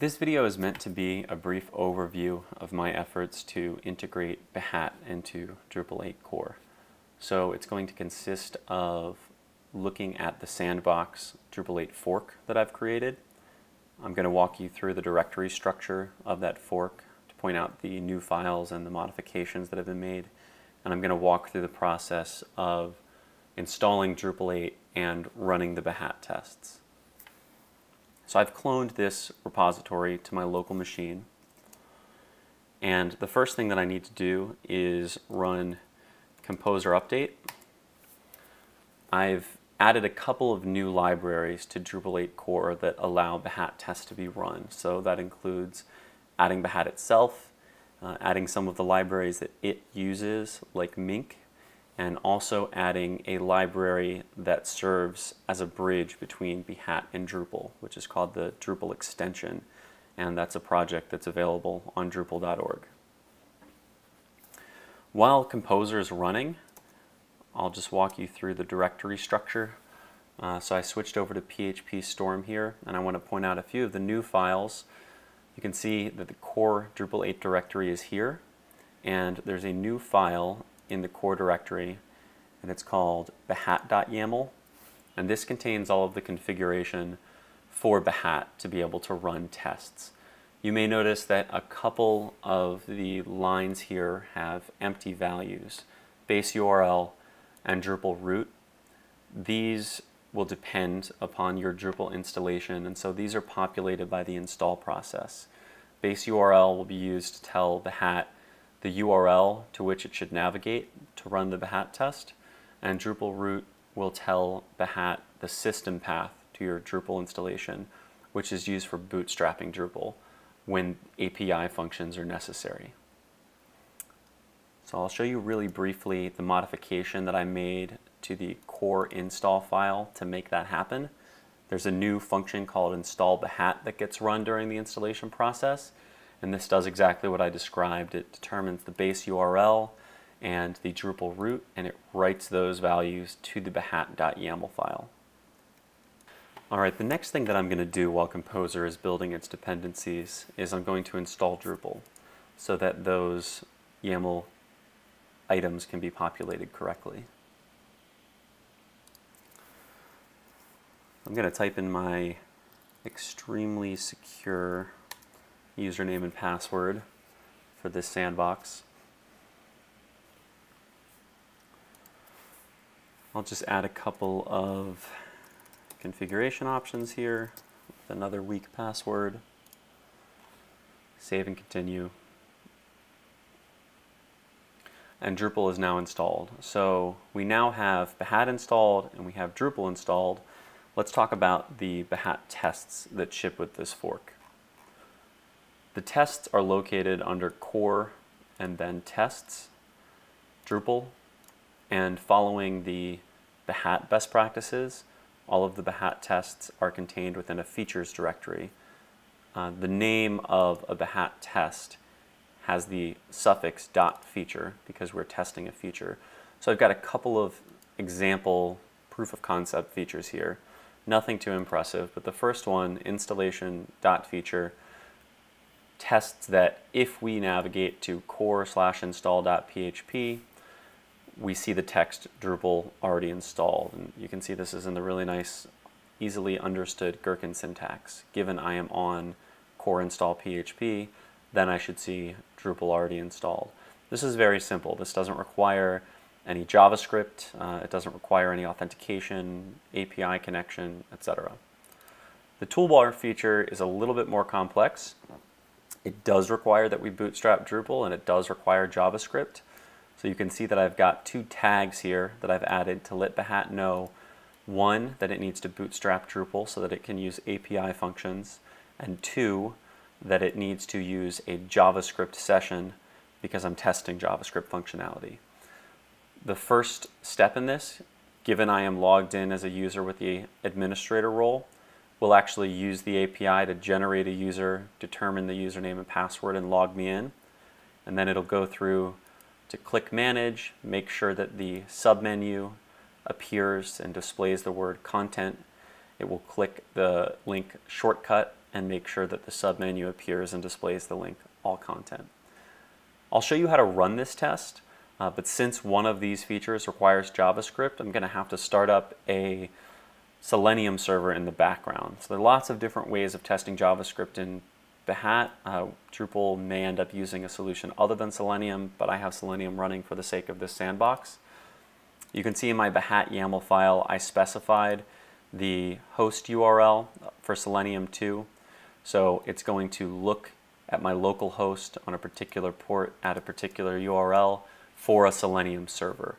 This video is meant to be a brief overview of my efforts to integrate Behat into Drupal 8 core. So it's going to consist of looking at the sandbox Drupal 8 fork that I've created. I'm going to walk you through the directory structure of that fork to point out the new files and the modifications that have been made. And I'm going to walk through the process of installing Drupal 8 and running the Behat tests. So I've cloned this repository to my local machine, and the first thing that I need to do is run composer update. I've added a couple of new libraries to Drupal 8 core that allow Behat tests to be run. So that includes adding Behat itself, adding some of the libraries that it uses like Mink, and also adding a library that serves as a bridge between Behat and Drupal, which is called the Drupal extension, and that's a project that's available on Drupal.org. While Composer is running, I'll just walk you through the directory structure. So I switched over to PHP Storm here, and I want to point out a few of the new files. You can see that the core Drupal 8 directory is here, and there's a new file in the core directory, and it's called behat.yaml, and this contains all of the configuration for Behat to be able to run tests. You may notice that a couple of the lines here have empty values, base URL and Drupal root. These will depend upon your Drupal installation, and so these are populated by the install process. Base URL will be used to tell Behat the URL to which it should navigate to run the Behat test, and Drupal root will tell Behat the system path to your Drupal installation, which is used for bootstrapping Drupal when API functions are necessary. So I'll show you really briefly the modification that I made to the core install file to make that happen. There's a new function called install Behat that gets run during the installation process, and this does exactly what I described. It determines the base URL and the Drupal root, and it writes those values to the behat.yaml file. Alright, the next thing that I'm going to do while Composer is building its dependencies is I'm going to install Drupal so that those YAML items can be populated correctly. I'm going to type in my extremely secure username and password for this sandbox. I'll just add a couple of configuration options here with another weak password. Save and continue. And Drupal is now installed. So we now have Behat installed and we have Drupal installed. Let's talk about the Behat tests that ship with this fork. The tests are located under core and then tests, Drupal, and following the Behat best practices, all of the Behat tests are contained within a features directory. The name of a Behat test has the suffix .feature because we're testing a feature. So I've got a couple of example proof of concept features here. Nothing too impressive, but the first one, installation.feature, tests that if we navigate to core/install.php, we see the text Drupal already installed. And you can see this is in the really nice, easily understood Gherkin syntax. Given I am on core install PHP, then I should see Drupal already installed. This is very simple. This doesn't require any JavaScript, it doesn't require any authentication, API connection, etc. The toolbar feature is a little bit more complex. It does require that we bootstrap Drupal, and it does require JavaScript. So you can see that I've got two tags here that I've added to let Behat know, one, that it needs to bootstrap Drupal so that it can use API functions, and two, that it needs to use a JavaScript session because I'm testing JavaScript functionality. The first step in this, given I am logged in as a user with the administrator role, will actually use the API to generate a user, determine the username and password, and log me in. And then it'll go through to click Manage, make sure that the submenu appears and displays the word content. It will click the link Shortcut and make sure that the submenu appears and displays the link all content. I'll show you how to run this test, but since one of these features requires JavaScript, I'm going to have to start up a Selenium server in the background. So there are lots of different ways of testing JavaScript in Behat. Drupal may end up using a solution other than Selenium, but I have Selenium running for the sake of this sandbox. You can see in my Behat YAML file I specified the host URL for Selenium 2. So it's going to look at my local host on a particular port at a particular URL for a Selenium server.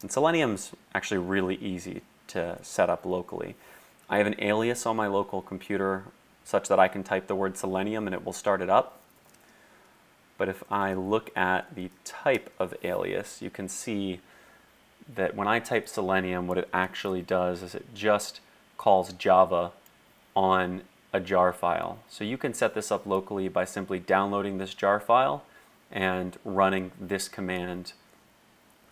And Selenium's actually really easy to set up locally. I have an alias on my local computer such that I can type the word Selenium and it will start it up. But if I look at the type of alias, you can see that when I type Selenium, what it actually does is it just calls Java on a jar file. So you can set this up locally by simply downloading this jar file and running this command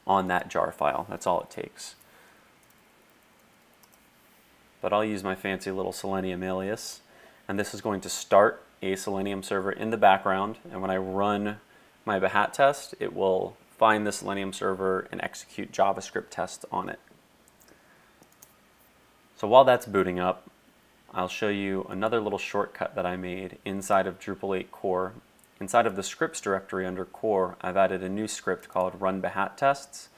on that jar file. That's all it takes. But I'll use my fancy little Selenium alias, and this is going to start a Selenium server in the background, and when I run my Behat test, it will find the Selenium server and execute JavaScript tests on it. So while that's booting up, I'll show you another little shortcut that I made inside of Drupal 8 core. Inside of the scripts directory under core, I've added a new script called run Behat tests,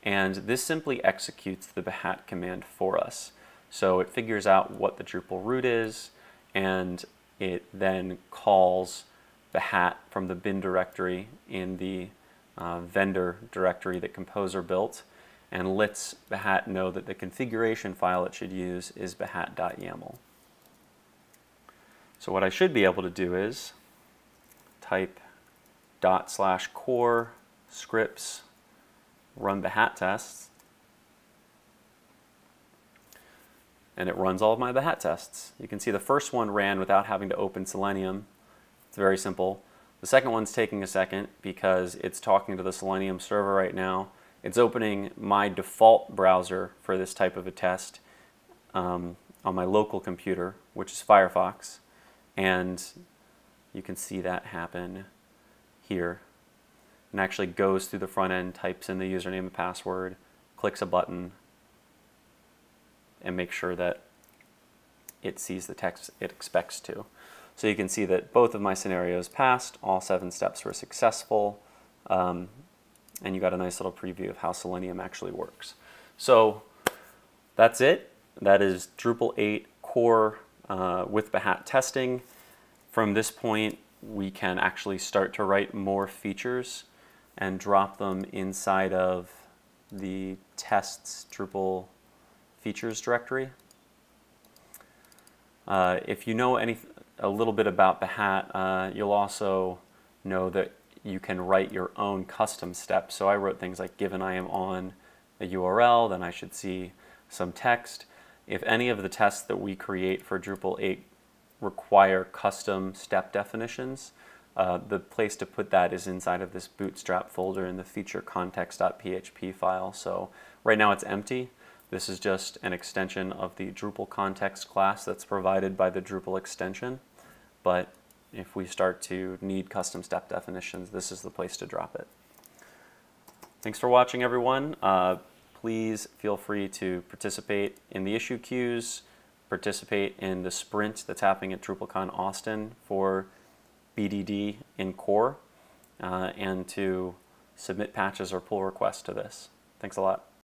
and this simply executes the Behat command for us. So it figures out what the Drupal root is, and it then calls Behat from the bin directory in the vendor directory that Composer built, and lets Behat know that the configuration file it should use is behat.yaml. So what I should be able to do is type /core scripts run Behat tests, and it runs all of my Behat tests. You can see the first one ran without having to open Selenium. It's very simple. The second one's taking a second because it's talking to the Selenium server right now. It's opening my default browser for this type of a test on my local computer, which is Firefox, and you can see that happen here. And actually goes through the front end, types in the username and password, clicks a button, and makes sure that it sees the text it expects to. So you can see that both of my scenarios passed, all 7 steps were successful, and you got a nice little preview of how Selenium actually works. So that's it. That is Drupal 8 core with Behat testing. From this point, we can actually start to write more features and drop them inside of the tests Drupal features directory. If you know a little bit about Behat, you'll also know that you can write your own custom steps. So I wrote things like, given I am on a URL, then I should see some text. If any of the tests that we create for Drupal 8 require custom step definitions, the place to put that is inside of this bootstrap folder in the feature context.php file. So right now it's empty. This is just an extension of the Drupal context class that's provided by the Drupal extension. But if we start to need custom step definitions, this is the place to drop it. Thanks for watching, everyone. Please feel free to participate in the issue queues, participate in the sprint that's happening at DrupalCon Austin for BDD in core, and to submit patches or pull requests to this. Thanks a lot.